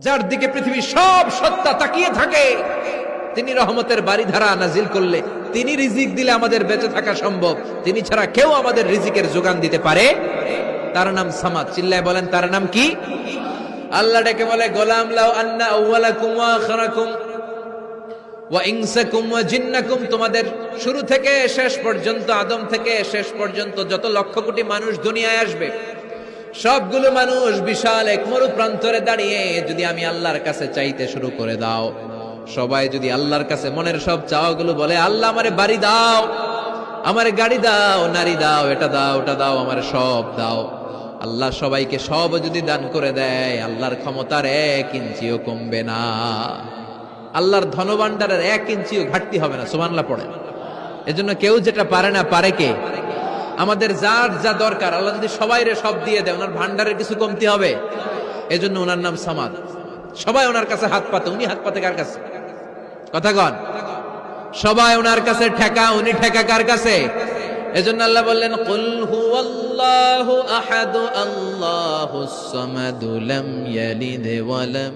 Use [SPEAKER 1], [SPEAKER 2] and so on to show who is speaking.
[SPEAKER 1] যার দিকে পৃথিবীর সব সত্তা তাকিয়ে থাকে, তিনি রহমতের বারিধারা নাজিল করলে, তিনি রিজিক দিলে আমাদের বেঁচে থাকা সম্ভব। তিনি ছাড়া কেউ আমাদের রিজিকের যোগান দিতে পারে? তার নাম সামাদ। চিল্লায় বলেন, তার নাম কি? আল্লাহ ডেকে বলে, গোলাম লাউ আন্না আউওয়ালাকুম ওয়া আখিরাকুম ওয়া ইনসাকুম ওয়া জিন্নাকুম, তোমাদের শুরু থেকে শেষ পর্যন্ত, আদম থেকে শেষ পর্যন্ত যত লক্ষ কোটি মানুষ দুনিয়ায় আসবে, সবগুলো মানুষ বিশাল এক মরু প্রান্তরে দাঁড়িয়ে যদি আমি আল্লাহর কাছে চাইতে শুরু করে দাও, সবাই যদি আল্লাহর কাছে মনের সব চাওয়াগুলো বলে, আল্লাহ আমারে বাড়ি দাও, আমারে গাড়ি দাও, নারী দাও, এটা দাও, ওটা দাও, আমারে সব দাও, আল্লাহ সবাইকে সব যদি দান করে দেয়, আল্লাহর ক্ষমতার 1 ইঞ্চিও কমবে না, আল্লাহর ধনভাণ্ডারের 1 ইঞ্চিও ঘাটতি হবে না। সুবহানাল্লাহ পড়েন। এজন্য কেউ যেটা পারে না, পারে কে? আমাদের যার যা দরকার আল্লাহ যদি সবাইরে সব দিয়ে দেয়, ওনার ভান্ডারের কিছু কমতি হবে? এজন্য ওনার নাম সামাদ। সবাই ওনার কাছে হাত পাতে। উনি হাত পাতে কার কাছে? কথা কন। সবাই ওনার কাছে ঠেকা, উনি ঠেকা কার কাছে? এজন্য আল্লাহ বললেন, কুল হুয়াল্লাহু আহাদু আল্লাহুস সামাদু লাম ইয়ালিদ ওয়া লাম